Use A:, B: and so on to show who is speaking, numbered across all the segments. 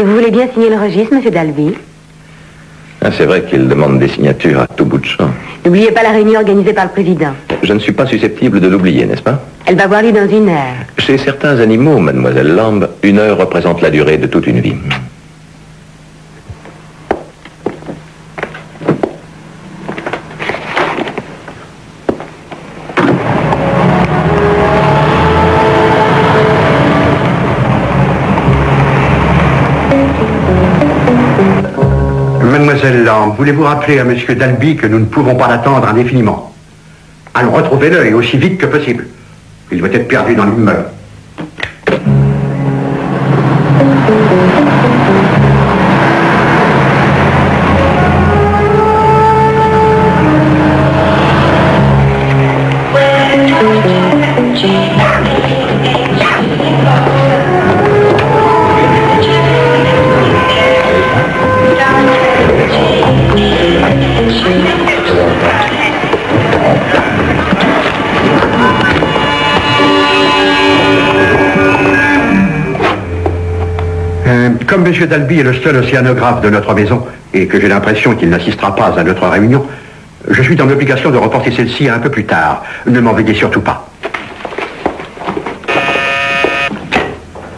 A: Vous voulez bien signer le registre, monsieur Dalby?
B: Ah, c'est vrai qu'il demande des signatures à tout bout de champ.
A: N'oubliez pas la réunion organisée par le président.
B: Je ne suis pas susceptible de l'oublier, n'est-ce pas?
A: Elle va avoir lieu dans 1 heure.
B: Chez certains animaux, mademoiselle Lamb, 1 heure représente la durée de toute une vie.
C: Mademoiselle Lamb, voulez-vous rappeler à Monsieur Dalby que nous ne pouvons pas l'attendre indéfiniment? Allons, retrouvez-le et aussi vite que possible. Il doit être perdu dans l'immeuble. Comme M. Dalby est le seul océanographe de notre maison et que j'ai l'impression qu'il n'assistera pas à notre réunion, je suis dans l'obligation de reporter celle-ci un peu plus tard. Ne m'en veuillez surtout pas.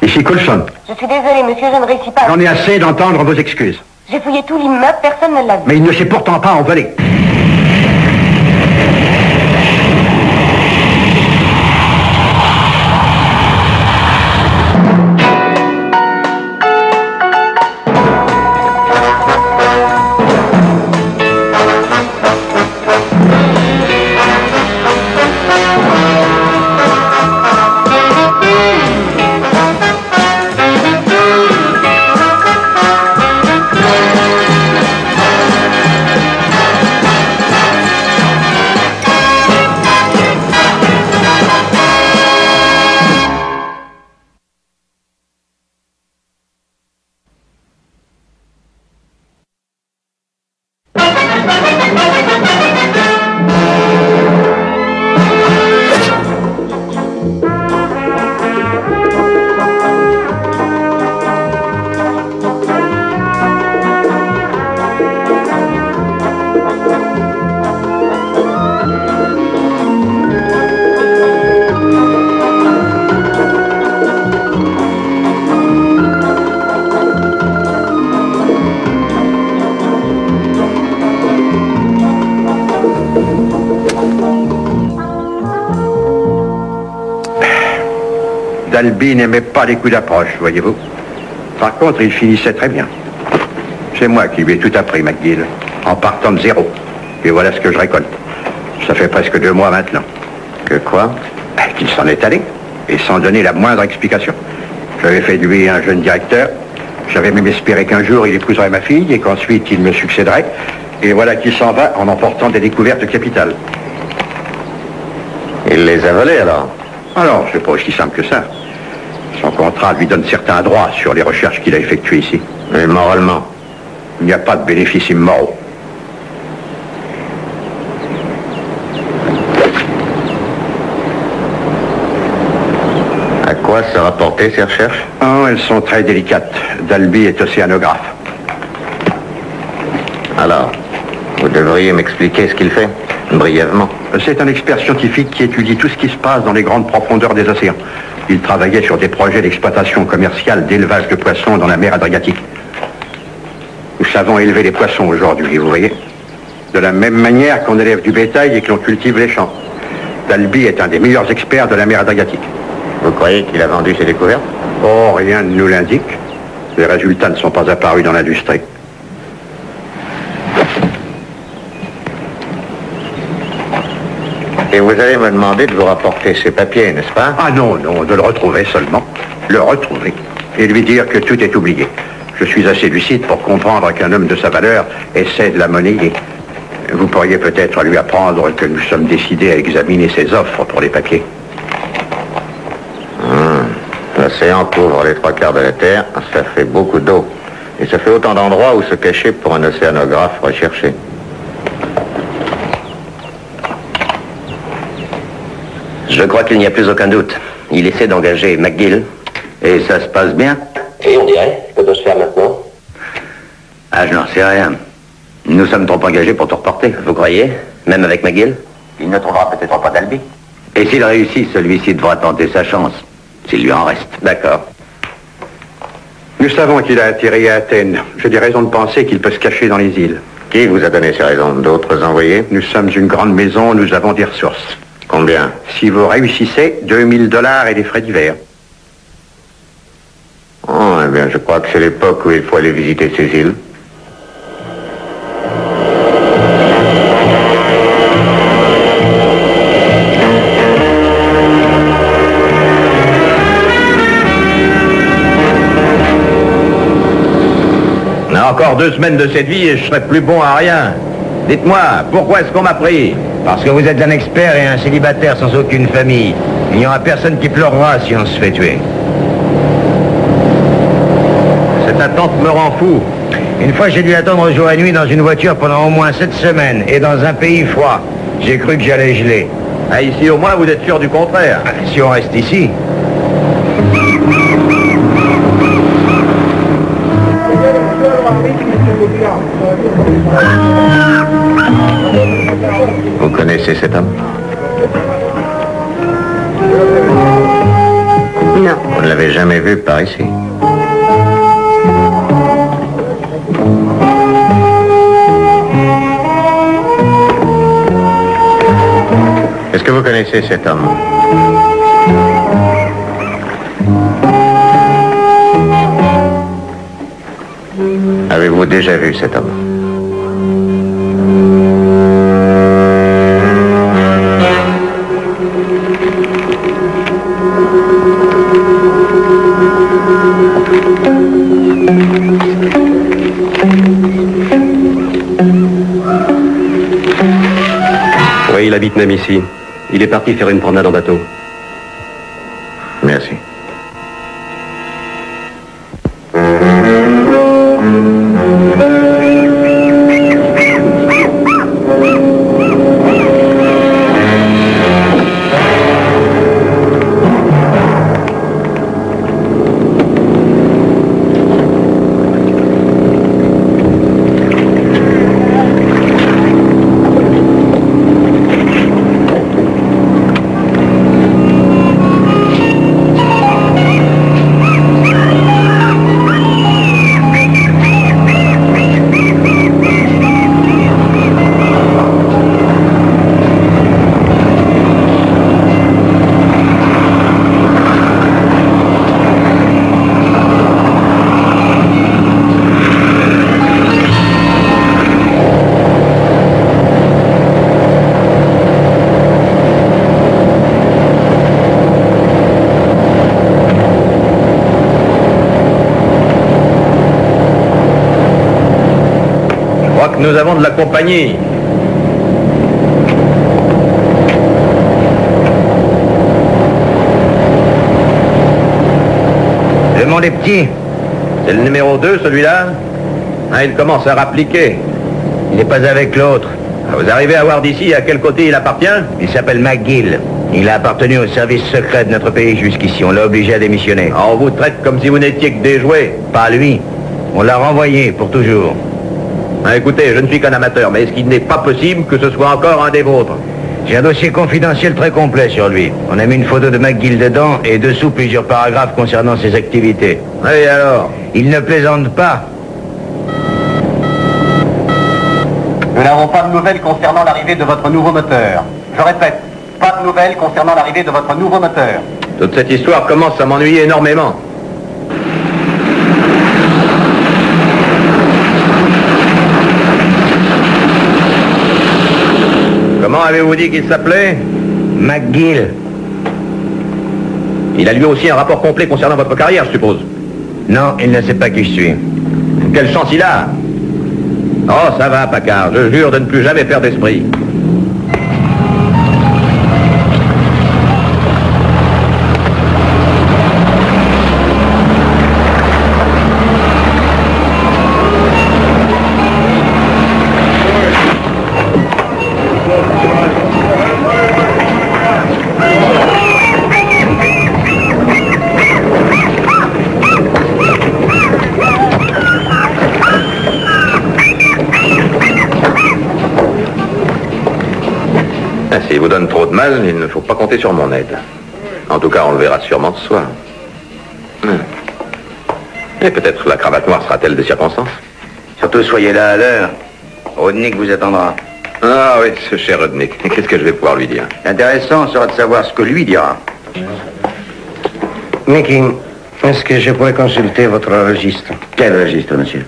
C: Ici Coulson.
A: Je suis désolé, monsieur, je ne réussis pas.
C: J'en ai assez d'entendre vos excuses.
A: J'ai fouillé tout l'immeuble, personne ne l'a vu.
C: Mais il ne s'est pourtant pas envolé. Dalby n'aimait pas les coups d'approche, voyez-vous. Par contre, il finissait très bien. C'est moi qui lui ai tout appris, McGill, en partant de 0. Et voilà ce que je récolte. Ça fait presque 2 mois maintenant.
B: Que quoi?
C: Qu'il s'en est allé, et sans donner la moindre explication. J'avais fait de lui un jeune directeur. J'avais même espéré qu'un jour il épouserait ma fille et qu'ensuite il me succéderait. Et voilà qu'il s'en va en emportant des découvertes capitales.
B: Il les a volés alors?
C: Alors, c'est pas aussi simple que ça. Son contrat lui donne certains droits sur les recherches qu'il a effectuées ici.
B: Mais moralement?
C: Il n'y a pas de bénéfices immoraux.
B: À quoi se rapporter ces recherches?
C: Oh, elles sont très délicates. Dalby est océanographe.
B: Alors, vous devriez m'expliquer ce qu'il fait, brièvement.
C: C'est un expert scientifique qui étudie tout ce qui se passe dans les grandes profondeurs des océans. Il travaillait sur des projets d'exploitation commerciale d'élevage de poissons dans la mer Adriatique. Nous savons élever les poissons aujourd'hui, vous voyez. De la même manière qu'on élève du bétail et que l'on cultive les champs. Dalby est un des meilleurs experts de la mer Adriatique.
B: Vous croyez qu'il a vendu ses découvertes?
C: Oh, rien ne nous l'indique. Les résultats ne sont pas apparus dans l'industrie.
B: Et vous allez me demander de vous rapporter ces papiers, n'est-ce pas?
C: Ah non, non, de le retrouver seulement. Le retrouver. Et lui dire que tout est oublié. Je suis assez lucide pour comprendre qu'un homme de sa valeur essaie de la monnayer. Vous pourriez peut-être lui apprendre que nous sommes décidés à examiner ses offres pour les papiers.
B: L'océan couvre les 3/4 de la Terre, ça fait beaucoup d'eau. Et ça fait autant d'endroits où se cacher pour un océanographe recherché.
D: Je crois qu'il n'y a plus aucun doute. Il essaie d'engager McGill.
B: Et ça se passe bien?
D: Et on dirait. Que doit se faire maintenant? Ah, je n'en sais rien. Nous sommes trop engagés pour te reporter. Vous croyez? Même avec McGill? Il ne trouvera peut-être pas d'alibi. Et s'il réussit, celui-ci devra tenter sa chance. S'il lui en reste. D'accord.
C: Nous savons qu'il a atterri à Athènes. J'ai des raisons de penser qu'il peut se cacher dans les îles.
B: Qui vous a donné ces raisons? D'autres envoyés?
C: Nous sommes une grande maison, nous avons des ressources.
B: Combien?
C: Si vous réussissez, 2000 $ et des frais divers.
B: Oh, eh bien, je crois que c'est l'époque où il faut aller visiter ces îles.
E: Encore 2 semaines de cette vie et je serai plus bon à rien. Dites-moi, pourquoi est-ce qu'on m'a pris?
F: Parce que vous êtes un expert et un célibataire sans aucune famille. Il n'y aura personne qui pleurera si on se fait tuer.
E: Cette attente me rend fou.
F: Une fois, j'ai dû attendre jour et nuit dans une voiture pendant au moins 7 semaines et dans un pays froid. J'ai cru que j'allais geler.
E: Ah, ici, au moins, vous êtes sûr du contraire.
F: Si on reste ici.
B: Vous connaissez cet homme?
A: Non.
B: Vous ne l'avez jamais vu par ici? Est-ce que vous connaissez cet homme? Avez-vous déjà vu cet homme?
C: Oui, il habite même ici. Il est parti faire une promenade en bateau.
B: Merci.
E: Nous avons de la compagnie.
F: Le monde est petit.
E: C'est le numéro 2, celui-là? Ah, il commence à rappliquer.
F: Il n'est pas avec l'autre.
E: Ah, vous arrivez à voir d'ici à quel côté il appartient?
F: Il s'appelle McGill. Il a appartenu au service secret de notre pays jusqu'ici. On l'a obligé à démissionner.
E: Ah, on vous traite comme si vous n'étiez que des jouets.
F: Pas lui. On l'a renvoyé pour toujours.
E: Ah, écoutez, je ne suis qu'un amateur, mais est-ce qu'il n'est pas possible que ce soit encore un des vôtres?
F: J'ai un dossier confidentiel très complet sur lui. On a mis une photo de McGill dedans et dessous plusieurs paragraphes concernant ses activités.
E: Et alors?
F: Il ne plaisante pas.
G: Nous n'avons pas de nouvelles concernant l'arrivée de votre nouveau moteur. Je répète, pas de nouvelles concernant l'arrivée de votre nouveau moteur.
E: Toute cette histoire commence à m'ennuyer énormément. Comment avez-vous dit qu'il s'appelait?
F: McGill.
E: Il a lui aussi un rapport complet concernant votre carrière, je suppose.
F: Non, il ne sait pas qui je suis.
E: Quelle chance il a? Oh, ça va, Paccard. Je jure de ne plus jamais perdre d'esprit. S'il vous donne trop de mal, il ne faut pas compter sur mon aide. En tout cas, on le verra sûrement ce soir. Et peut-être la cravate noire sera-t-elle de circonstance.
D: Surtout, soyez là à l'heure. Rodnik vous attendra.
E: Ah oui, ce cher Rodnik. Qu'est-ce que je vais pouvoir lui dire?
D: L'intéressant sera de savoir ce que lui dira.
F: Mickey, est-ce que je pourrais consulter votre registre?
D: Quel registre, monsieur?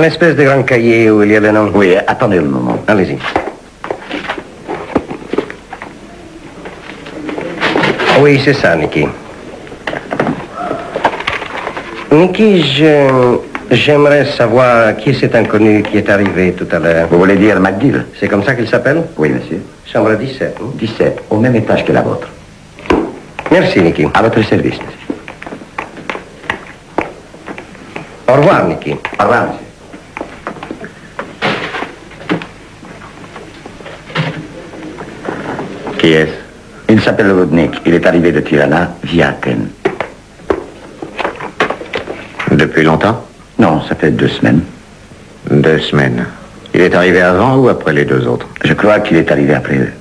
F: L'espèce de grand cahier où il y a le nom.
D: Oui, attendez un moment.
F: Allez-y. Oui, c'est ça, Nicky. Nicky, j'aimerais savoir qui est cet inconnu qui est arrivé tout à l'heure.
D: Vous voulez dire McGill?
F: C'est comme ça qu'il s'appelle?
D: Oui, monsieur.
F: Chambre 17.
D: 17, au même étage que la vôtre.
F: Merci, Nicky.
D: À votre service, monsieur.
F: Au revoir, Nicky.
D: Au revoir, monsieur.
B: Qui est-ce?
D: Il s'appelle Rodnik. Il est arrivé de Tirana via Athènes.
B: Depuis longtemps?
D: Non, ça fait 2 semaines.
B: 2 semaines. Il est arrivé avant ou après les 2 autres?
D: Je crois qu'il est arrivé après eux.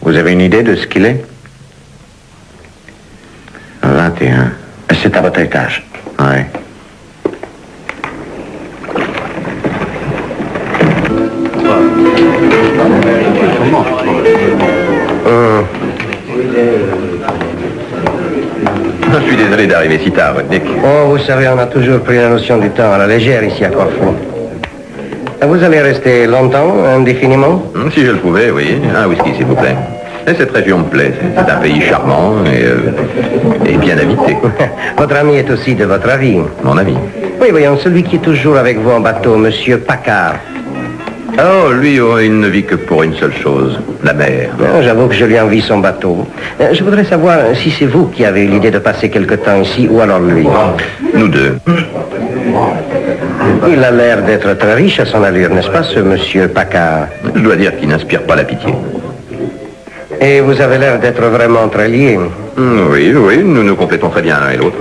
B: Vous avez une idée de ce qu'il est? 21.
D: C'est à votre étage.
B: Ouais.
E: Je suis désolé d'arriver si tard, Rodnik.
F: Oh, vous savez, on a toujours pris la notion du temps à la légère ici à Corfou. Vous allez rester longtemps, indéfiniment?
E: Si je le pouvais, oui. Un whisky, s'il vous plaît. Et cette région me plaît. C'est un pays charmant et bien habité.
F: Votre ami est aussi de votre avis.
E: Mon ami.
F: Oui, voyons, celui qui est toujours avec vous en bateau, Monsieur Paccard.
E: Oh, lui, il ne vit que pour une seule chose, la mer.
F: J'avoue que je lui envie son bateau. Je voudrais savoir si c'est vous qui avez eu l'idée de passer quelque temps ici ou alors lui.
E: Nous deux.
F: Il a l'air d'être très riche à son allure, n'est-ce pas, ce Monsieur Paccard?
E: Je dois dire qu'il n'inspire pas la pitié.
F: Et vous avez l'air d'être vraiment très liés.
E: Oui, nous nous complétons très bien l'un et l'autre.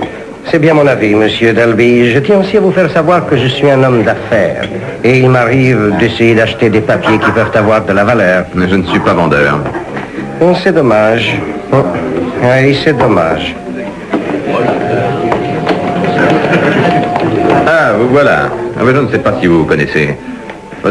F: C'est bien mon avis, Monsieur Dalby. Je tiens aussi à vous faire savoir que je suis un homme d'affaires. Et il m'arrive d'essayer d'acheter des papiers qui peuvent avoir de la valeur.
E: Mais je ne suis pas vendeur.
F: C'est dommage. Oui, c'est dommage.
E: Ah, vous voilà. Je ne sais pas si vous connaissez.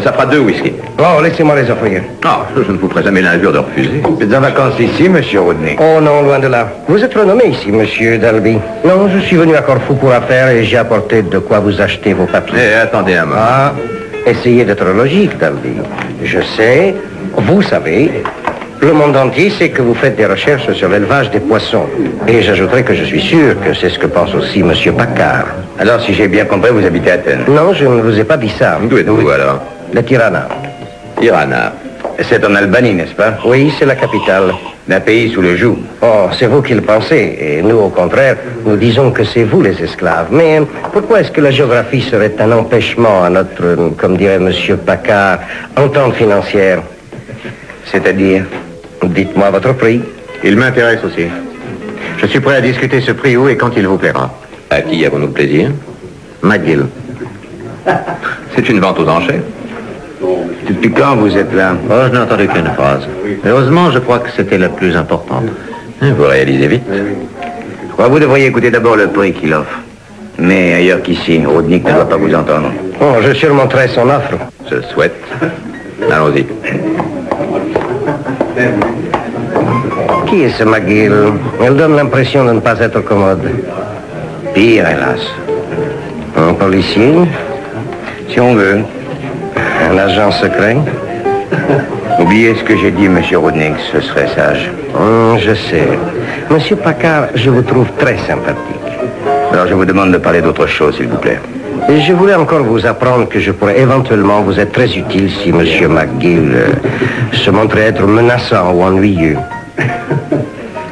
E: Ça fera 2 whisky.
F: Oh, laissez-moi les offrir.
E: Ah, je ne vous ferai jamais l'injure de refuser.
D: Vous êtes en vacances ici, monsieur Rodnik?
F: Oh non, loin de là. Vous êtes renommé ici, Monsieur Dalby. Non, je suis venu à Corfou pour affaires et j'ai apporté de quoi vous acheter vos papiers.
E: Eh, attendez un moment.
F: Ah, essayez d'être logique, Dalby. Je sais, vous savez, le monde entier sait que vous faites des recherches sur l'élevage des poissons. Et j'ajouterai que je suis sûr que c'est ce que pense aussi Monsieur Paccard.
D: Alors, si j'ai bien compris, vous habitez à Athènes?
F: Non, je ne vous ai pas dit ça.
E: D'où êtes-vous alors?
F: Le Tirana.
E: Tirana.
D: C'est en Albanie, n'est-ce pas?
F: Oui, c'est la capitale.
D: D'un pays sous le joug.
F: Oh, c'est vous qui le pensez. Et nous, au contraire, nous disons que c'est vous les esclaves. Mais pourquoi est-ce que la géographie serait un empêchement à notre, comme dirait Monsieur Paccard, entente financière?
D: C'est-à-dire?
F: Dites-moi votre prix.
B: Il m'intéresse aussi. Je suis prêt à discuter ce prix où et quand il vous plaira.
E: À qui avons-nous le plaisir?
B: McGill.
E: C'est une vente aux enchères.
D: Depuis quand vous êtes là?
B: Oh, je n'ai entendu qu'une phrase. Heureusement, je crois que c'était la plus importante.
E: Vous réalisez vite.
D: Je crois que vous devriez écouter d'abord le prix qu'il offre. Mais ailleurs qu'ici, Rodnik ne doit pas vous entendre.
F: Oh, je surmonterai son offre.
E: Je le souhaite. Allons-y.
F: Qui est ce McGill? Elle donne l'impression de ne pas être commode.
D: Pire, hélas.
F: Un policier?
D: Si on veut.
F: Un agent secret?
D: Oubliez ce que j'ai dit, monsieur Rodnik, ce serait sage.
F: Je sais. Monsieur Paccard, je vous trouve très sympathique.
D: Alors je vous demande de parler d'autre chose, s'il vous plaît.
F: Et je voulais encore vous apprendre que je pourrais éventuellement vous être très utile si monsieur McGill se montrait être menaçant ou ennuyeux.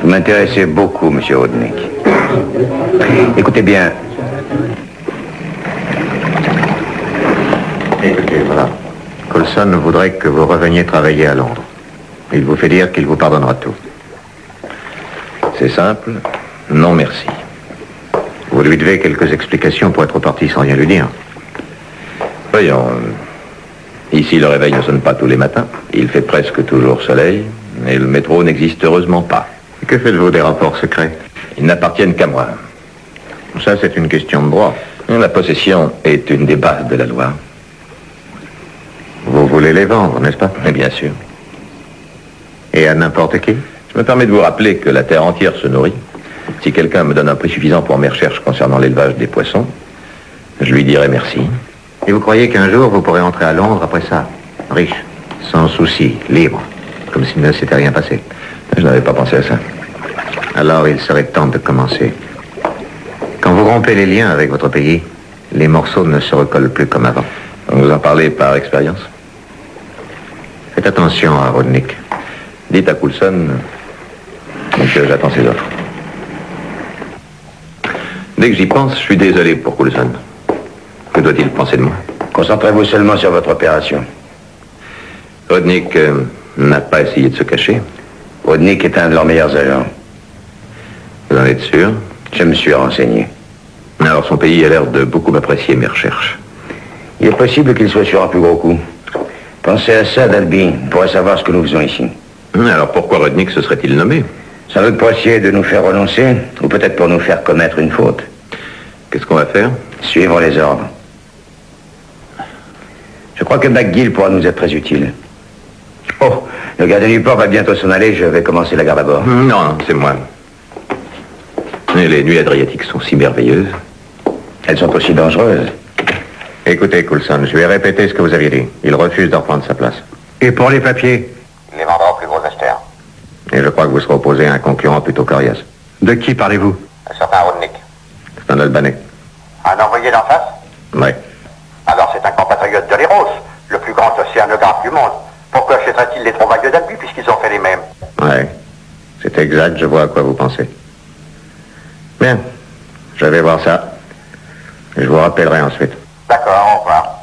D: Vous m'intéressez beaucoup, monsieur Rodnik. Écoutez bien.
B: Écoutez, voilà. Coulson voudrait que vous reveniez travailler à Londres. Il vous fait dire qu'il vous pardonnera tout.
E: C'est simple. Non, merci.
B: Vous lui devez quelques explications pour être parti sans rien lui dire.
E: Voyons. Ici, le réveil ne sonne pas tous les matins. Il fait presque toujours soleil. Et le métro n'existe heureusement pas.
B: Que faites-vous des rapports secrets?
E: Ils n'appartiennent qu'à moi.
B: Ça, c'est une question de droit.
E: La possession est une des bases de la loi.
B: Vous voulez les vendre, n'est-ce pas?
E: Mais bien sûr.
B: Et à n'importe qui?
E: Je me permets de vous rappeler que la terre entière se nourrit. Si quelqu'un me donne un prix suffisant pour mes recherches concernant l'élevage des poissons, je lui dirai merci.
B: Et vous croyez qu'un jour, vous pourrez entrer à Londres après ça? Riche, sans souci, libre, comme s'il ne s'était rien passé.
E: Je n'avais pas pensé à ça.
B: Alors, il serait temps de commencer. Quand vous rompez les liens avec votre pays, les morceaux ne se recollent plus comme avant.
E: Vous en parlez par expérience?
B: Faites attention à Rodnick.
E: Dites à Coulson que j'attends ses offres. Dès que j'y pense, je suis désolé pour Coulson. Que doit-il penser de moi?
D: Concentrez-vous seulement sur votre opération.
E: Rodnick n'a pas essayé de se cacher.
D: Rodnick est un de leurs meilleurs agents.
E: Vous en êtes sûr?
D: Je me suis renseigné.
E: Alors son pays a l'air de beaucoup apprécier mes recherches.
D: Il est possible qu'il soit sur un plus gros coup. Pensez à ça, Dalby, pour savoir ce que nous faisons ici.
E: Alors pourquoi Rodnick se serait-il nommé?
D: Sans doute pour essayer de nous faire renoncer, ou peut-être pour nous faire commettre une faute.
E: Qu'est-ce qu'on va faire?
D: Suivre les ordres. Je crois que McGill pourra nous être très utile. Oh, le gardien du port va bientôt s'en aller, je vais commencer la garde à bord.
E: Non, c'est moi. Et les nuits adriatiques sont si merveilleuses.
D: Elles sont aussi dangereuses.
B: Écoutez, Coulson, je vais répéter ce que vous aviez dit. Il refuse de reprendre sa place.
C: Et pour les papiers?
B: Il les vendra au plus gros acheteur. Et je crois que vous serez opposé à un concurrent plutôt coriace.
C: De qui parlez-vous?
B: Un certain Rodnick. C'est un Albanais.
G: Un envoyé d'en face?
B: Oui.
G: Alors c'est un compatriote de l'Héros, le plus grand océanographe du monde. Pourquoi achèterait-il les trouvailles d'Albi puisqu'ils ont fait les mêmes?
B: Oui. C'est exact, je vois à quoi vous pensez. Bien. Je vais voir ça. Et je vous rappellerai ensuite.
G: D'accord, au revoir.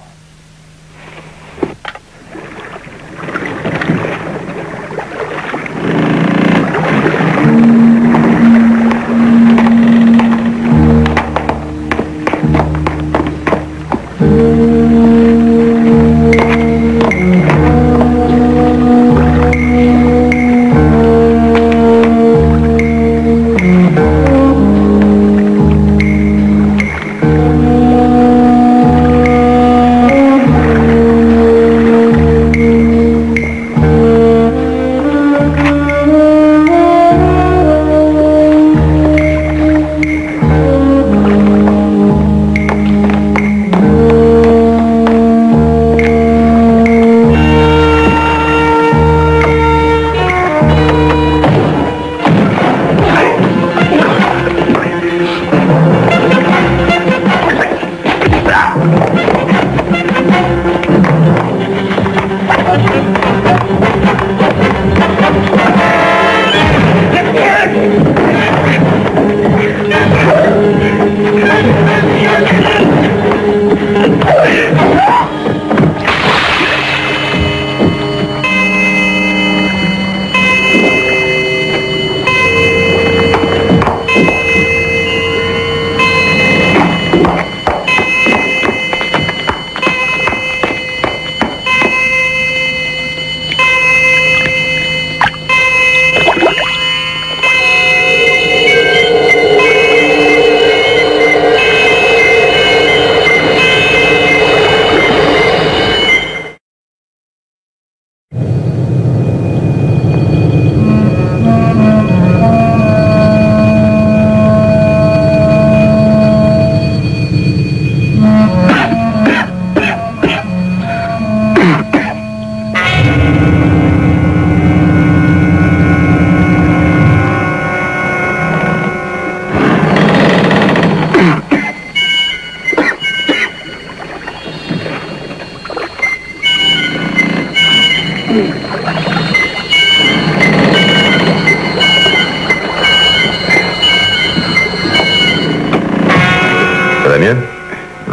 E: Ça va mieux?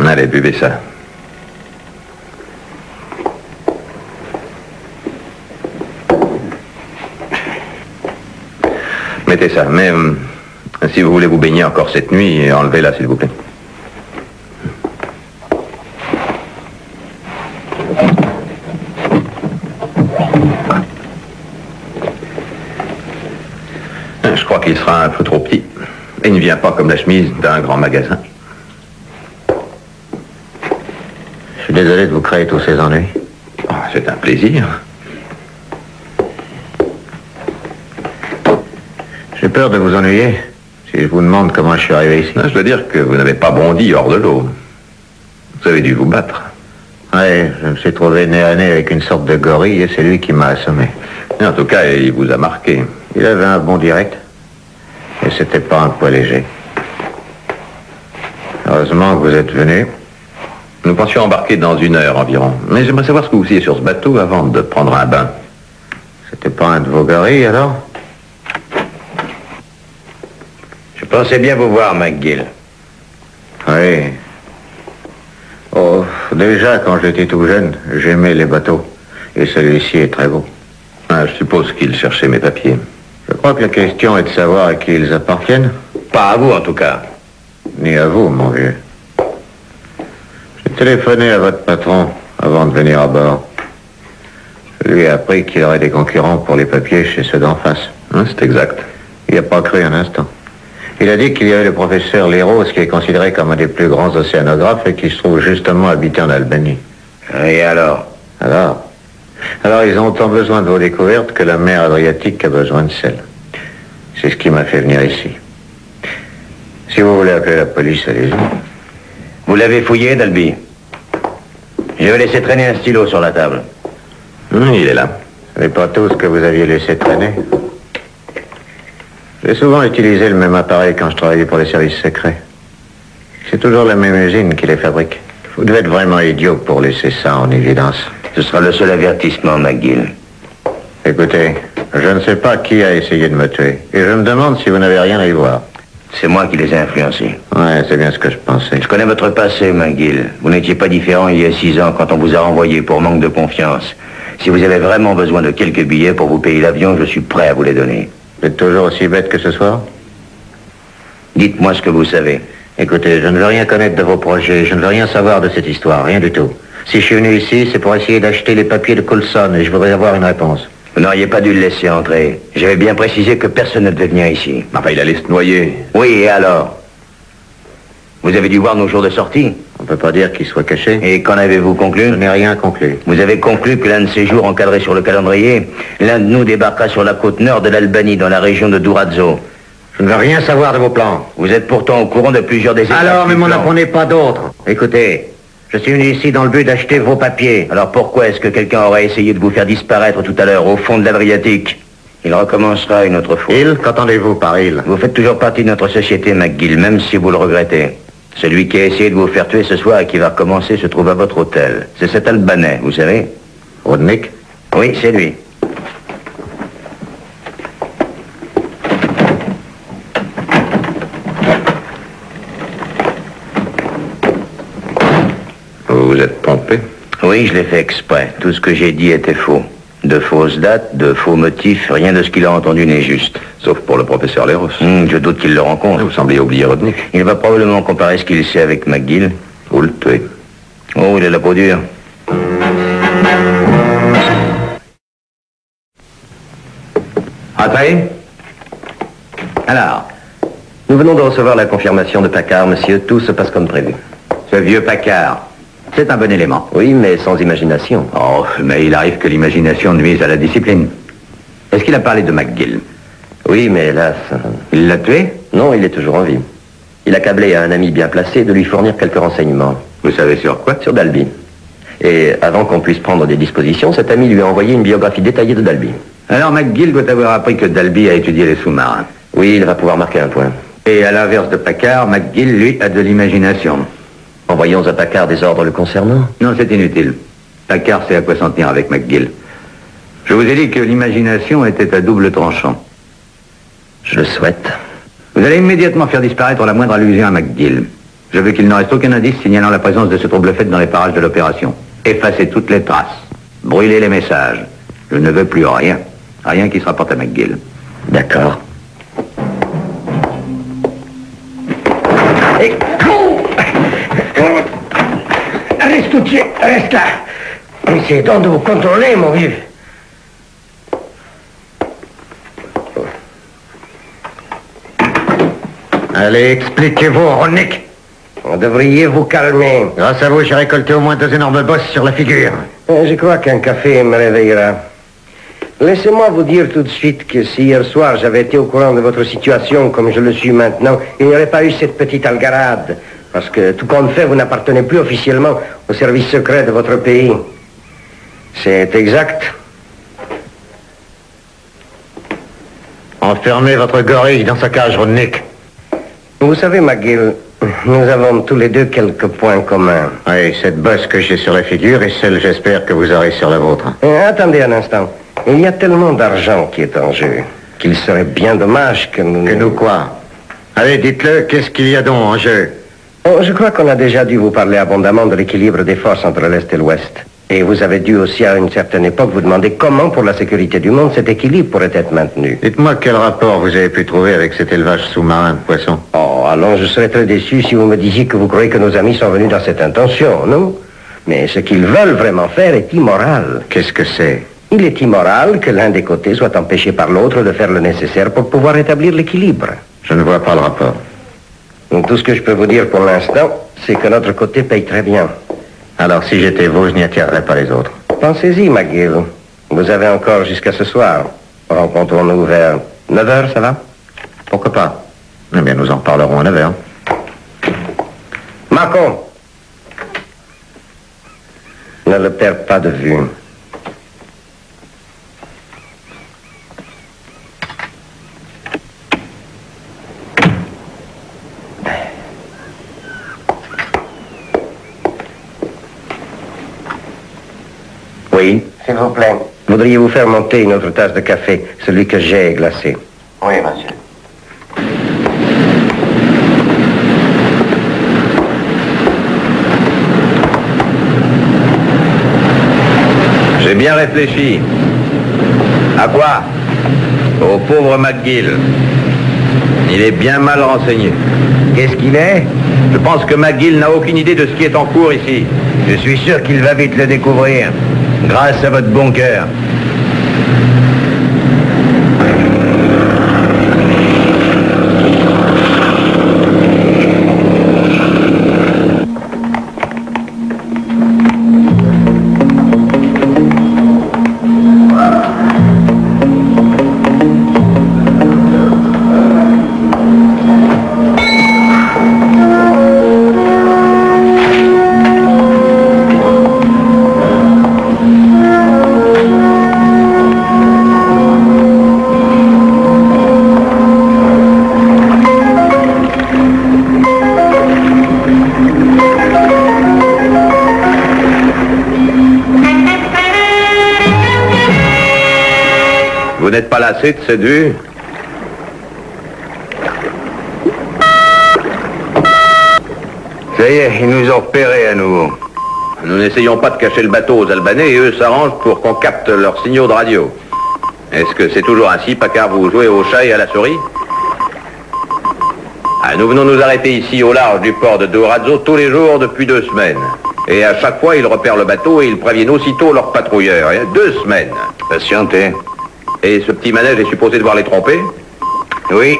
E: Allez, buvez ça. Mettez ça, mais si vous voulez vous baigner encore cette nuit, enlevez-la, s'il vous plaît. qu'il sera un peu trop petit. Et il ne vient pas comme la chemise d'un grand magasin.
B: Je suis désolé de vous créer tous ces ennuis.
E: Ah, c'est un plaisir.
B: J'ai peur de vous ennuyer si je vous demande comment je suis arrivé ici.
E: Je dois dire que vous n'avez pas bondi hors de l'eau. Vous avez dû vous battre.
B: Oui, je me suis trouvé nez à nez avec une sorte de gorille et c'est lui qui m'a assommé.
E: Et en tout cas, il vous a marqué.
B: Il avait un bon direct et c'était pas un poids léger. Heureusement que vous êtes venu.
E: Nous pensions embarquer dans 1 heure environ. Mais j'aimerais savoir ce que vous faisiez sur ce bateau avant de prendre un bain.
B: C'était pas un de vos gorilles alors?
F: Je pensais bien vous voir, McGill.
B: Oui. Oh, déjà, quand j'étais tout jeune, j'aimais les bateaux. Et celui-ci est très beau.
E: Ah, je suppose qu'il cherchait mes papiers.
B: Je crois que la question est de savoir à qui ils appartiennent.
F: Pas à vous, en tout cas.
B: Ni à vous, mon vieux. J'ai téléphoné à votre patron avant de venir à bord. Je lui ai appris qu'il y aurait des concurrents pour les papiers chez ceux d'en face.
E: Hein, c'est exact.
B: Il n'y a pas cru un instant. Il a dit qu'il y avait le professeur Leros, qui est considéré comme un des plus grands océanographes et qui se trouve justement habité en Albanie.
F: Et alors?
B: Alors, ils ont autant besoin de vos découvertes que la mer Adriatique a besoin de sel. C'est ce qui m'a fait venir ici. Si vous voulez appeler la police, allez-y.
F: Vous l'avez fouillé, Dalby? Je vais laisser traîner un stylo sur la table.
E: Il est là.
B: Ce n'est pas tout ce que vous aviez laissé traîner. J'ai souvent utilisé le même appareil quand je travaillais pour les services secrets. C'est toujours la même usine qui les fabrique. Vous devez être vraiment idiot pour laisser ça en évidence.
F: Ce sera le seul avertissement, McGill.
B: Écoutez, je ne sais pas qui a essayé de me tuer. Et je me demande si vous n'avez rien à y voir.
F: C'est moi qui les ai influencés.
B: Ouais, c'est bien ce que je pensais.
F: Je connais votre passé, McGill. Vous n'étiez pas différent il y a 6 ans quand on vous a renvoyé pour manque de confiance. Si vous avez vraiment besoin de quelques billets pour vous payer l'avion, je suis prêt à vous les donner.
B: Vous êtes toujours aussi bête que ce soir?
F: Dites-moi ce que vous savez.
B: Écoutez, je ne veux rien connaître de vos projets, je ne veux rien savoir de cette histoire, rien du tout. Si je suis venu ici, c'est pour essayer d'acheter les papiers de Coulson et je voudrais avoir une réponse.
F: Vous n'auriez pas dû le laisser entrer. J'avais bien précisé que personne ne devait venir ici.
E: Enfin, il allait se noyer.
F: Oui, et alors? Vous avez dû voir nos jours de sortie?
B: On ne peut pas dire qu'il soit caché.
F: Et qu'en avez-vous conclu?
B: Je n'ai rien conclu.
F: Vous avez conclu que l'un de ces jours encadrés sur le calendrier, l'un de nous débarquera sur la côte nord de l'Albanie, dans la région de Durazzo.
B: Je ne veux rien savoir de vos plans.
F: Vous êtes pourtant au courant de plusieurs des étapes.
B: Alors, mais
F: du
B: m'en
F: plan.
B: apprenez pas d'autres. Écoutez, je suis venu ici dans le but d'acheter vos papiers.
F: Alors pourquoi est-ce que quelqu'un aurait essayé de vous faire disparaître tout à l'heure au fond de l'Adriatique? Il recommencera une autre fois.
B: Il? Qu'entendez-vous par il?
F: Vous faites toujours partie de notre société, McGill, même si vous le regrettez. Celui qui a essayé de vous faire tuer ce soir et qui va recommencer se trouve à votre hôtel. C'est cet Albanais, vous savez?
B: Rodnik?
F: Oui, c'est lui.
E: Vous vous êtes trompé.
F: Oui, je l'ai fait exprès. Tout ce que j'ai dit était faux. De fausses dates, de faux motifs, rien de ce qu'il a entendu n'est juste.
E: Sauf pour le professeur Leros.
F: Je doute qu'il le rencontre.
E: Vous semblez oublier Rodnik.
F: Il va probablement comparer ce qu'il sait avec McGill.
E: Vous le tuez.
F: Oh, il a la peau dure.
D: Entrez. Alors, nous venons de recevoir la confirmation de Paccard, monsieur. Tout se passe comme prévu.
C: Ce vieux Paccard, c'est un bon élément.
D: Oui, mais sans imagination.
C: Oh, mais il arrive que l'imagination nuise à la discipline. Est-ce qu'il a parlé de McGill?
D: Oui, mais hélas...
C: Il l'a tué?
D: Non, il est toujours en vie. Il a câblé à un ami bien placé de lui fournir quelques renseignements.
C: Vous savez sur quoi?
D: Sur Dalby. Et avant qu'on puisse prendre des dispositions, cet ami lui a envoyé une biographie détaillée de Dalby.
C: Alors McGill doit avoir appris que Dalby a étudié les sous-marins.
D: Oui, il va pouvoir marquer un point.
C: Et à l'inverse de Paccard, McGill, lui, a de l'imagination.
D: Envoyons à Paccard des ordres le concernant.
C: Non, c'est inutile. Paccard sait à quoi s'en tenir avec McGill. Je vous ai dit que l'imagination était à double tranchant.
D: Je le souhaite.
C: Vous allez immédiatement faire disparaître la moindre allusion à McGill. Je veux qu'il ne reste aucun indice signalant la présence de ce trouble fait dans les parages de l'opération. Effacez toutes les traces. Brûlez les messages. Je ne veux plus rien. Rien qui se rapporte à McGill.
D: D'accord.
F: Reste tout de suite, reste là. Essayez donc de vous contrôler, mon vieux.
B: Allez, expliquez-vous, Ronick.
F: Vous devriez vous calmer.
B: Grâce à vous, j'ai récolté au moins 2 énormes bosses sur la figure.
F: Je crois qu'un café me réveillera. Laissez-moi vous dire tout de suite que si hier soir j'avais été au courant de votre situation comme je le suis maintenant, il n'y aurait pas eu cette petite algarade. Parce que tout compte fait, vous n'appartenez plus officiellement au service secret de votre pays. C'est exact.
B: Enfermez votre gorille dans sa cage, Ronick.
F: Vous savez, McGill, nous avons tous les deux quelques points communs.
B: Oui, cette bosse que j'ai sur la figure est celle, j'espère, que vous aurez sur la vôtre.
F: Attendez un instant. Il y a tellement d'argent qui est en jeu qu'il serait bien dommage que nous...
B: Que nous quoi? Allez, dites-le, qu'est-ce qu'il y a donc en jeu?
F: Oh, je crois qu'on a déjà dû vous parler abondamment de l'équilibre des forces entre l'Est et l'Ouest. Et vous avez dû aussi, à une certaine époque, vous demander comment, pour la sécurité du monde, cet équilibre pourrait être maintenu.
B: Dites-moi quel rapport vous avez pu trouver avec cet élevage sous-marin de poissons.
F: Oh, alors je serais très déçu si vous me disiez que vous croyez que nos amis sont venus dans cette intention, non? Mais ce qu'ils veulent vraiment faire est immoral.
B: Qu'est-ce que c'est?
F: Il est immoral que l'un des côtés soit empêché par l'autre de faire le nécessaire pour pouvoir rétablir l'équilibre.
B: Je ne vois pas le rapport.
F: Donc, tout ce que je peux vous dire pour l'instant, c'est que notre côté paye très bien.
B: Alors, si j'étais vous, je n'y attirerais pas les autres.
F: Pensez-y, McGill. Vous avez encore jusqu'à ce soir. Rencontrons-nous vers 9h, ça va?
B: Pourquoi pas? Eh bien, nous en parlerons à 9h.
F: Marco! Ne le perds pas de vue.
D: Oui.
F: S'il vous plaît. Voudriez-vous faire monter une autre tasse de café? Celui que j'ai est glacé.
D: Oui, monsieur.
E: J'ai bien réfléchi. À quoi? Au pauvre McGill. Il est bien mal renseigné.
F: Qu'est-ce qu'il est?
E: Je pense que McGill n'a aucune idée de ce qui est en cours ici.
F: Je suis sûr qu'il va vite le découvrir.
E: Grâce à votre bon cœur. Vous n'êtes pas lassé de cette vue?
C: Ça y est, ils nous ont repérés à nouveau.
E: Nous n'essayons pas de cacher le bateau aux Albanais et eux s'arrangent pour qu'on capte leurs signaux de radio. Est-ce que c'est toujours ainsi, Paccard, vous jouez au chat et à la souris? Nous venons nous arrêter ici au large du port de Durazzo tous les jours depuis 2 semaines. Et à chaque fois, ils repèrent le bateau et ils préviennent aussitôt leurs patrouilleurs. 2 semaines.
C: Patientez.
E: Et ce petit manège est supposé devoir les tromper?
C: Oui.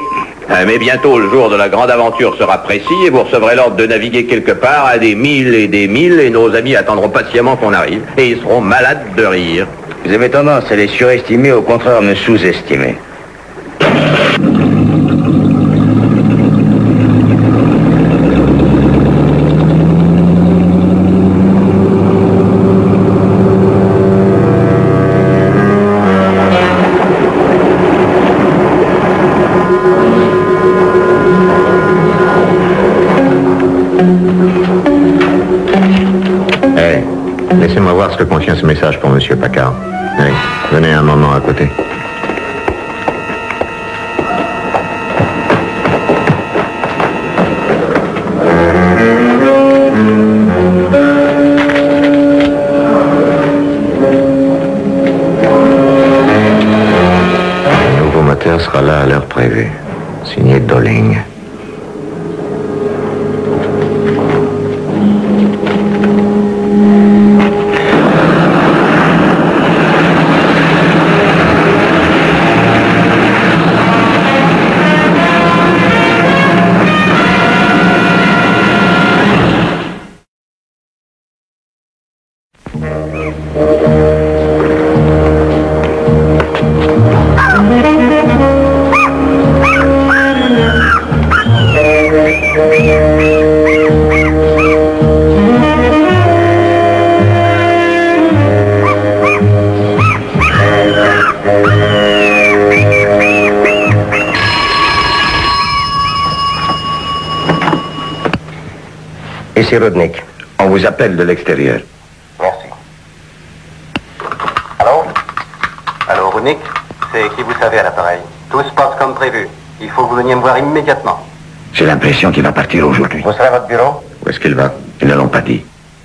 E: Mais bientôt, le jour de la grande aventure sera précis et vous recevrez l'ordre de naviguer quelque part à des milles et nos amis attendront patiemment qu'on arrive et ils seront malades de rire.
D: Vous avez tendance à les surestimer, au contraire, me sous-estimer.
B: Laissez-moi voir ce que contient ce message pour Monsieur Paccard. Allez, venez un moment à côté. Le nouveau moteur sera là à l'heure prévue. Signé Dolling.
F: Ici Rudnick.
D: On vous appelle de l'extérieur.
G: Merci. Allô? Allô, Rudnick? C'est qui vous savez à l'appareil? Tout se passe comme prévu. Il faut que vous veniez me voir immédiatement.
D: J'ai l'impression qu'il va partir aujourd'hui.
G: Vous serez à votre bureau?
B: Où est-ce qu'il va?
D: Ils ne l'ont pas dit.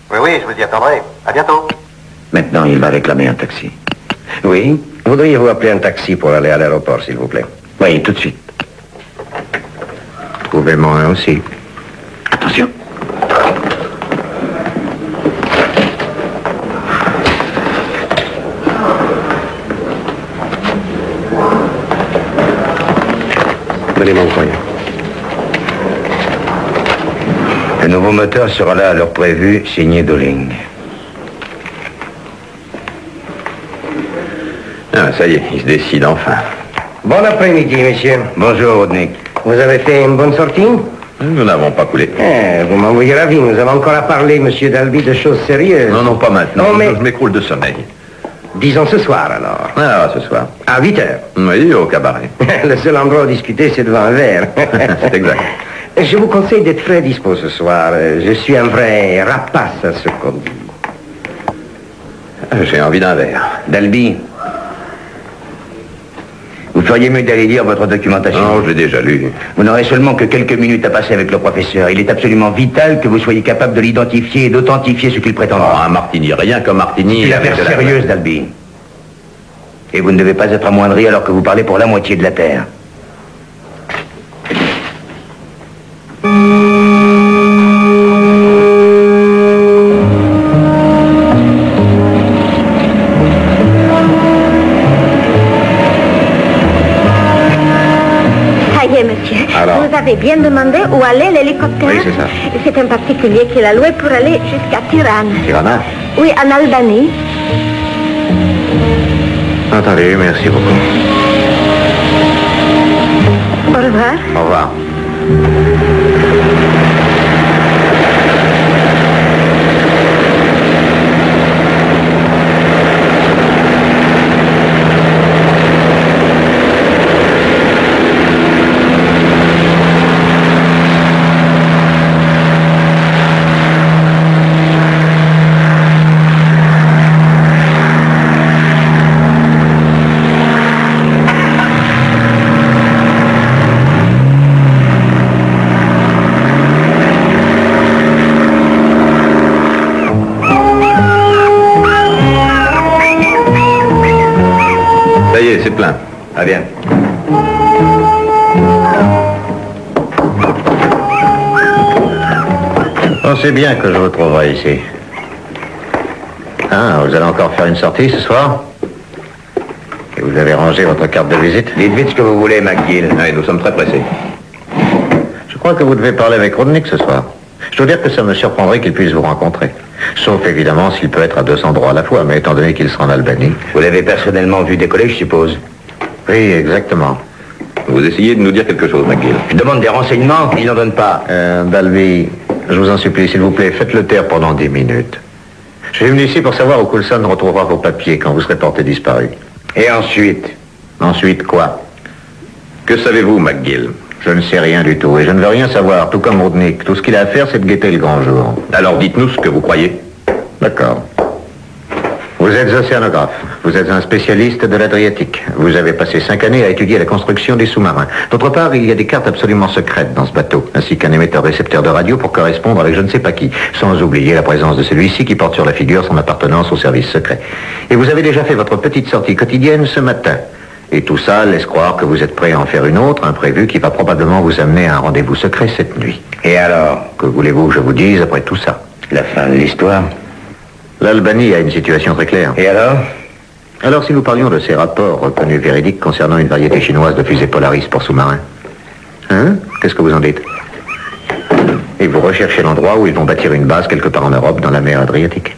G: Oui, oui, je vous y attendrai. À bientôt.
D: Maintenant, il va réclamer un taxi.
F: Oui? Voudriez-vous appeler un taxi pour aller à l'aéroport, s'il vous plaît?
D: Oui, tout de suite.
B: Trouvez-moi un aussi.
D: Attention.
F: Donnez-moi un courrier.
D: Le nouveau moteur sera là à l'heure prévue, signé Doling.
E: Ah, ça y est, il se décide enfin.
F: Bon après-midi, messieurs.
D: Bonjour, Rudnick.
F: Vous avez fait une bonne sortie?
E: Nous n'avons pas coulé.
F: Vous m'envoyez ravi. Nous avons encore à parler, monsieur Dalby, de choses sérieuses.
E: Non, non, pas maintenant.
F: Oh, mais-
E: Je m'écroule de sommeil.
F: Disons ce soir, alors.
E: Ah, ce soir.
F: À 8 heures.
E: Oui, au cabaret.
F: Le seul endroit où discuter, c'est devant un verre.
E: C'est exact.
F: Je vous conseille d'être très dispo ce soir. Je suis un vrai rapace à ce qu'on dit.
E: J'ai envie d'un verre.
D: Dalby, vous feriez mieux d'aller lire votre documentation.
E: Non, je l'ai déjà lu.
D: Vous n'aurez seulement que quelques minutes à passer avec le professeur. Il est absolument vital que vous soyez capable de l'identifier et d'authentifier ce qu'il
E: Oh,
D: prétendra.
E: un martini, rien qu'un martini.
D: C'est une
E: avec
D: affaire
E: de la-
D: sérieuse, Dalby. Et vous ne devez pas être amoindri alors que vous parlez pour la moitié de la Terre.
H: Ça y est, monsieur.
B: Alors?
H: Vous avez bien demandé où allait l'hélicoptère?
B: Oui, c'est ça.
H: C'est un particulier qui l'a loué pour aller jusqu'à Tirana.
B: Tirana?
H: Oui, en Albanie.
B: Entendu, merci beaucoup.
H: Au revoir.
B: Au revoir.
E: Ça y est, c'est plein.
D: Ah bien.
B: Pensez bien que je vous trouverai ici. Ah, vous allez encore faire une sortie ce soir? Et vous avez rangé votre carte de visite?
D: Dites vite ce que vous voulez, McGill.
E: Oui, nous sommes très pressés.
B: Je crois que vous devez parler avec Rudnick ce soir. Je dois dire que ça me surprendrait qu'il puisse vous rencontrer. Sauf évidemment s'il peut être à 2 endroits à la fois, mais étant donné qu'il sera en Albanie.
D: Vous l'avez personnellement vu décoller, je suppose.
B: Oui, exactement.
E: Vous essayez de nous dire quelque chose, McGill.
D: Je demande des renseignements, il n'en donne pas.
B: Dalby, je vous en supplie, s'il vous plaît, faites le taire pendant 10 minutes. Je suis venu ici pour savoir où Coulson retrouvera vos papiers quand vous serez porté disparu.
D: Et ensuite?
B: Ensuite, quoi?
E: Que savez-vous, McGill?
B: Je ne sais rien du tout et je ne veux rien savoir, tout comme Rudnick. Tout ce qu'il a à faire, c'est de guetter le grand jour.
E: Alors dites-nous ce que vous croyez.
B: D'accord. Vous êtes océanographe. Vous êtes un spécialiste de l'Adriatique. Vous avez passé 5 années à étudier la construction des sous-marins. D'autre part, il y a des cartes absolument secrètes dans ce bateau, ainsi qu'un émetteur-récepteur de radio pour correspondre avec je ne sais pas qui, sans oublier la présence de celui-ci qui porte sur la figure son appartenance au service secret. Et vous avez déjà fait votre petite sortie quotidienne ce matin. Et tout ça laisse croire que vous êtes prêt à en faire une autre, imprévue, qui va probablement vous amener à un rendez-vous secret cette nuit.
D: Et alors?
B: Que voulez-vous que je vous dise après tout ça?
D: La fin de l'histoire.
B: L'Albanie a une situation très claire.
D: Et alors?
B: Alors si nous parlions de ces rapports reconnus véridiques concernant une variété chinoise de fusées Polaris pour sous-marins? Hein? Qu'est-ce que vous en dites? Et vous recherchez l'endroit où ils vont bâtir une base quelque part en Europe, dans la mer Adriatique.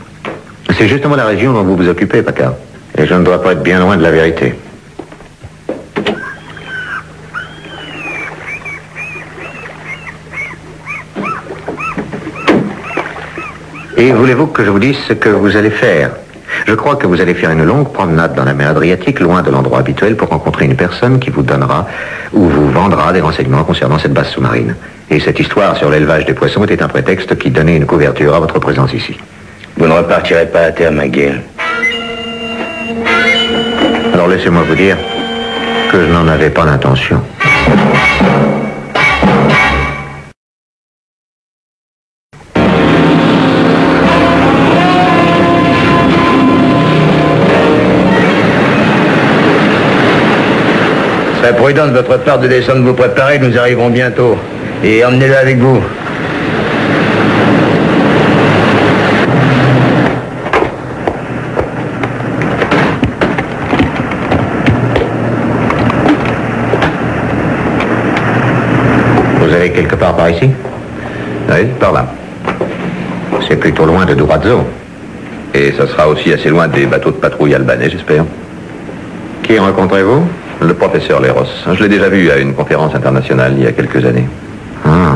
B: C'est justement la région dont vous vous occupez, Packard. Et je ne dois pas être bien loin de la vérité. Et voulez-vous que je vous dise ce que vous allez faire? Je crois que vous allez faire une longue promenade dans la mer Adriatique, loin de l'endroit habituel, pour rencontrer une personne qui vous donnera ou vous vendra des renseignements concernant cette base sous-marine. Et cette histoire sur l'élevage des poissons était un prétexte qui donnait une couverture à votre présence ici.
D: Vous ne repartirez pas à terre, McGill.
B: Alors laissez-moi vous dire que je n'en avais pas l'intention.
D: Ce serait prudent de votre part de descendre vous préparer, nous arriverons bientôt. Et emmenez-le avec vous.
B: Vous allez quelque part par ici?
E: Oui, par là.
B: C'est plutôt loin de Durazzo.
E: Et ça sera aussi assez loin des bateaux de patrouille albanais, j'espère.
B: Qui rencontrez-vous?
E: Le professeur Leros. Je l'ai déjà vu à une conférence internationale il y a quelques années.
B: Ah,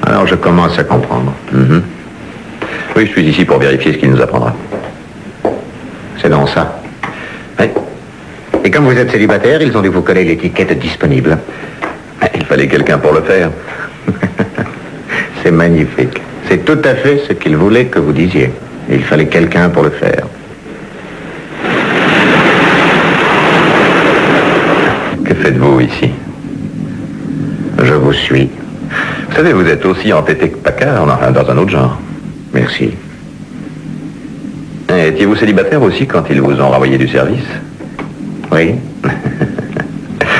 B: alors je commence à comprendre.
E: Mhm. Oui, je suis ici pour vérifier ce qu'il nous apprendra.
B: C'est donc ça.
E: Oui.
B: Et comme vous êtes célibataire, ils ont dû vous coller l'étiquette disponible.
E: Il fallait quelqu'un pour le faire.
B: C'est magnifique. C'est tout à fait ce qu'ils voulaient que vous disiez. Il fallait quelqu'un pour le faire.
E: Que faites-vous ici?
B: Je vous suis.
E: Vous savez, vous êtes aussi entêté que Paccard, enfin dans un autre genre.
B: Merci.
E: Étiez-vous célibataire aussi quand ils vous ont renvoyé du service?
B: Oui.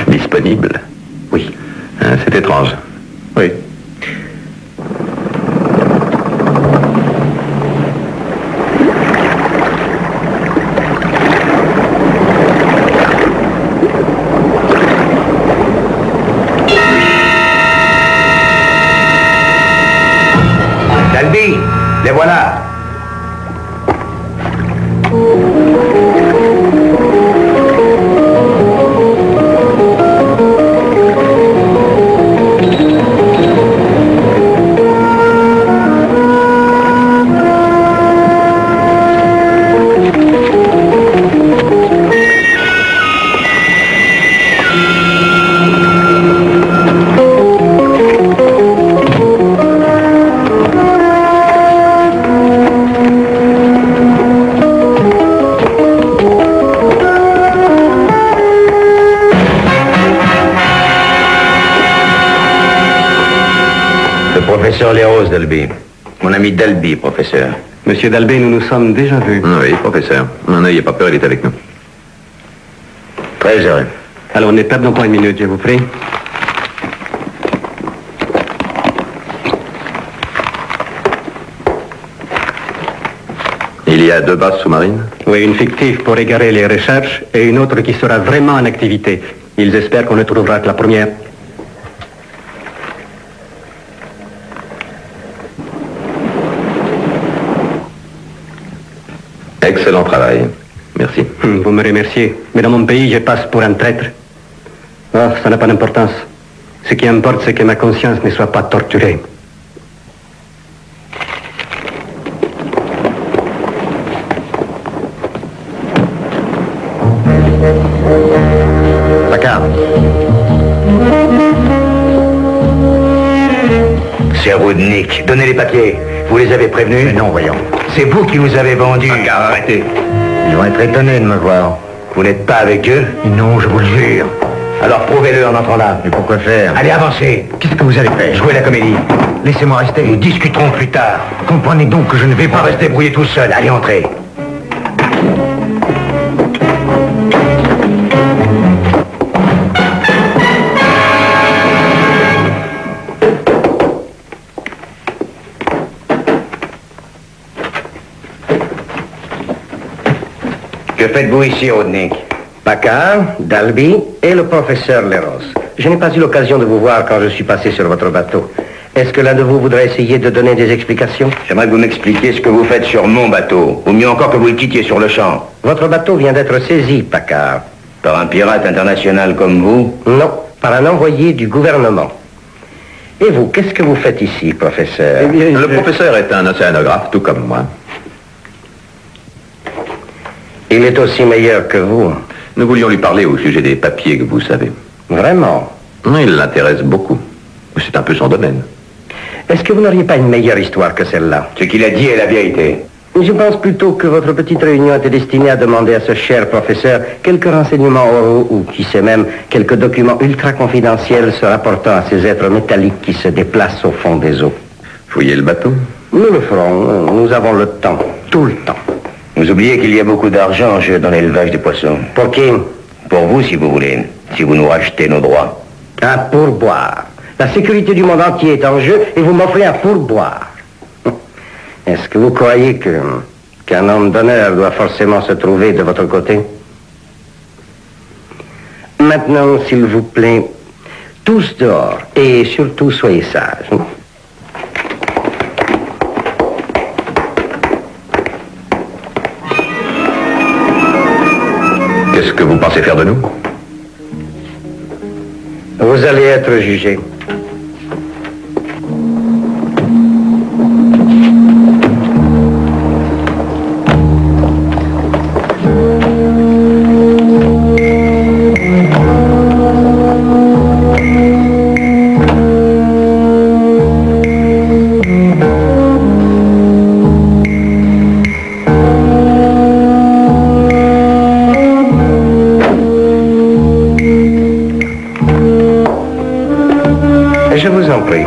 E: Disponible?
B: Oui.
E: C'est étrange.
B: Oui.
D: Dalby, les voilà. Professeur Leros, Dalby. Mon ami Dalby, professeur.
G: Monsieur Dalby, nous nous sommes déjà vus.
E: Oui, professeur. Non, n'ayez pas peur, il est avec nous.
B: Très heureux.
G: Alors, ne perdons pas une minute, je vous prie.
E: Il y a 2 bases sous-marines?
G: Oui, une fictive pour égarer les recherches et une autre qui sera vraiment en activité. Ils espèrent qu'on ne trouvera que la première.
E: Excellent travail. Merci.
G: Vous me remerciez. Mais dans mon pays, je passe pour un traître. Oh, ça n'a pas d'importance. Ce qui importe, c'est que ma conscience ne soit pas torturée.
B: Paccard.
D: C'est Rudnick. Donnez les papiers. Vous les avez prévenus?
B: Mais non, voyons.
D: C'est vous qui nous avez vendus.
E: Paccard, arrêtez.
B: Ils vont être étonnés de me voir.
D: Vous n'êtes pas avec eux?
B: Non, je vous le jure.
D: Alors prouvez-le en entrant là.
B: Mais pourquoi faire?
D: Allez, avancez.
B: Qu'est-ce que vous allez faire?
D: Jouez la comédie.
B: Laissez-moi rester.
D: Nous discuterons plus tard.
B: Comprenez donc que je ne vais
D: Pas
B: pas
D: rester brouillé tout seul. Allez, entrez. Que faites-vous ici, Rudnick?
F: Paccard, Dalby et le professeur Leros. Je n'ai pas eu l'occasion de vous voir quand je suis passé sur votre bateau. Est-ce que l'un de vous voudrait essayer de donner des explications?
D: J'aimerais que vous m'expliquiez ce que vous faites sur mon bateau. Ou mieux encore que vous le quittiez sur le champ.
F: Votre bateau vient d'être saisi, Paccard.
D: Par un pirate international comme vous?
F: Non, par un envoyé du gouvernement. Et vous, qu'est-ce que vous faites ici, professeur?
G: Eh bien,
E: Le professeur est un océanographe, tout comme moi.
F: Il est aussi meilleur que vous.
E: Nous voulions lui parler au sujet des papiers que vous savez.
F: Vraiment?
E: Il l'intéresse beaucoup. C'est un peu son domaine.
F: Est-ce que vous n'auriez pas une meilleure histoire que celle-là?
D: Ce qu'il a dit est la vérité.
F: Je pense plutôt que votre petite réunion était destinée à demander à ce cher professeur quelques renseignements oraux ou, qui sait même, quelques documents ultra confidentiels se rapportant à ces êtres métalliques qui se déplacent au fond des eaux.
E: Fouillez le bateau?
F: Nous le ferons. Nous avons le temps. Tout le temps.
D: Vous oubliez qu'il y a beaucoup d'argent en jeu dans l'élevage des poissons.
F: Pour qui?
D: Pour vous, si vous voulez. Si vous nous rachetez nos droits.
F: Un pourboire. La sécurité du monde entier est en jeu et vous m'offrez un pourboire. Est-ce que vous croyez qu'un homme d'honneur doit forcément se trouver de votre côté? Maintenant, s'il vous plaît, tous dehors et surtout soyez sages.
E: Qu'est-ce que vous pensez faire de nous?
F: Vous allez être jugé. Je vous en prie.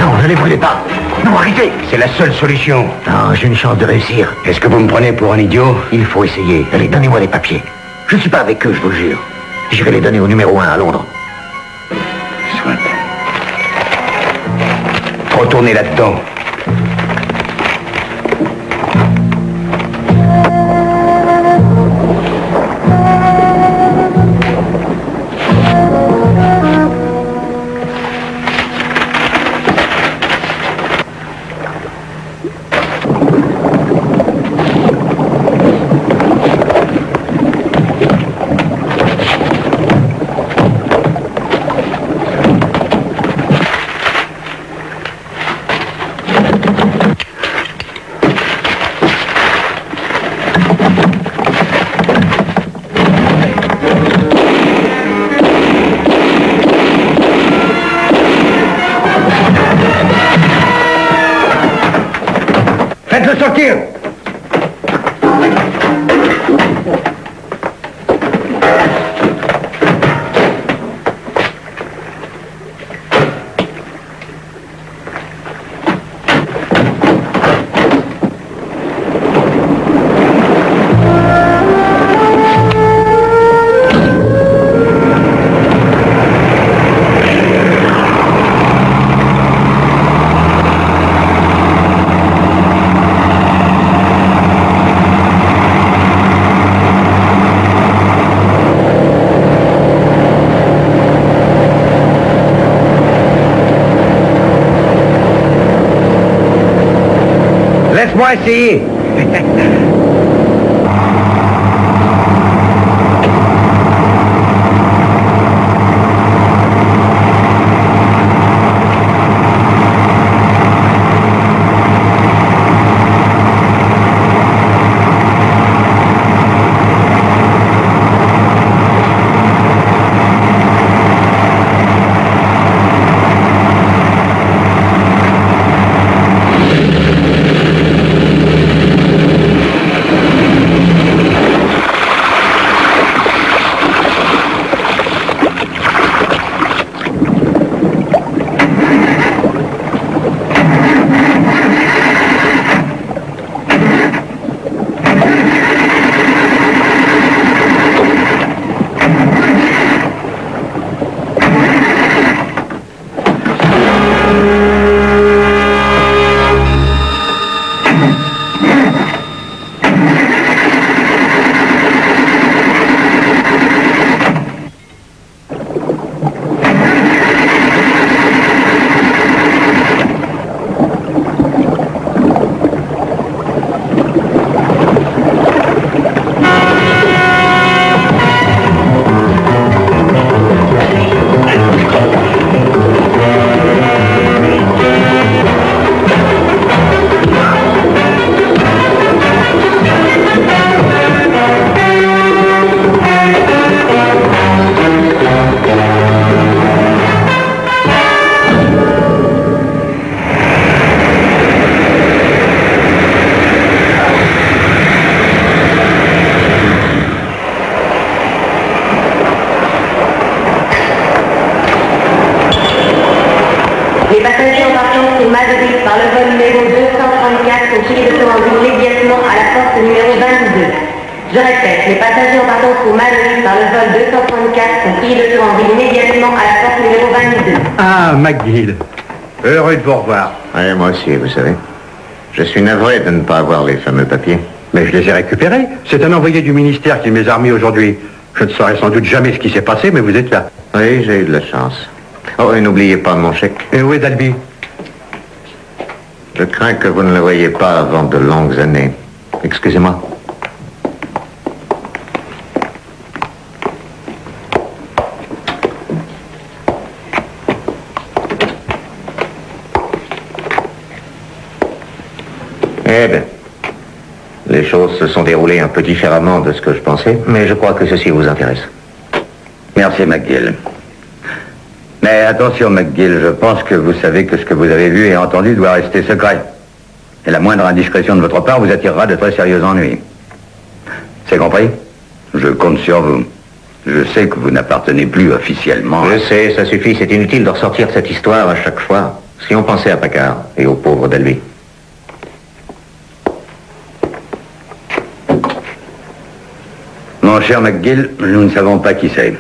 D: Non, ne les brûlez pas. Non, arrêtez. C'est la seule solution.
B: Non, j'ai une chance de réussir.
D: Est-ce que vous me prenez pour un idiot?
B: Il faut essayer. Allez, donnez-moi les papiers. Je ne suis pas avec eux, je vous jure. J'irai les donner au numéro 1 à Londres.
D: Soit. Retournez là-dedans.
F: Faites-le sortir! Laisse-moi essayer.
A: par le vol numéro 234 sont priés de se rendre immédiatement à la porte numéro 22. Je répète, les passagers en partance pour Madrid par le vol 234 sont priés de se rendre immédiatement à la porte numéro 22.
C: Ah, McGill. Heureux de vous revoir.
B: Oui, moi aussi, vous savez. Je suis navré de ne pas avoir les fameux papiers.
C: Mais je les ai récupérés. C'est un envoyé du ministère qui me les a remis aujourd'hui. Je ne saurai sans doute jamais ce qui s'est passé, mais vous êtes là.
B: Oui, j'ai eu de la chance. Oh, et n'oubliez pas mon chèque.
C: Et où est Dalby?
B: Je crains que vous ne le voyiez pas avant de longues années. Excusez-moi. Eh bien, les choses se sont déroulées un peu différemment de ce que je pensais, mais je crois que ceci vous intéresse.
D: Merci, McGill. Mais attention, McGill, je pense que vous savez que ce que vous avez vu et entendu doit rester secret. Et la moindre indiscrétion de votre part vous attirera de très sérieux ennuis. C'est compris? Je compte sur vous. Je sais que vous n'appartenez plus officiellement...
B: Je sais, ça suffit, c'est inutile de ressortir cette histoire à chaque fois. Si on pensait à Paccard et au pauvre Dalby.
D: Mon cher McGill, nous ne savons pas qui c'est.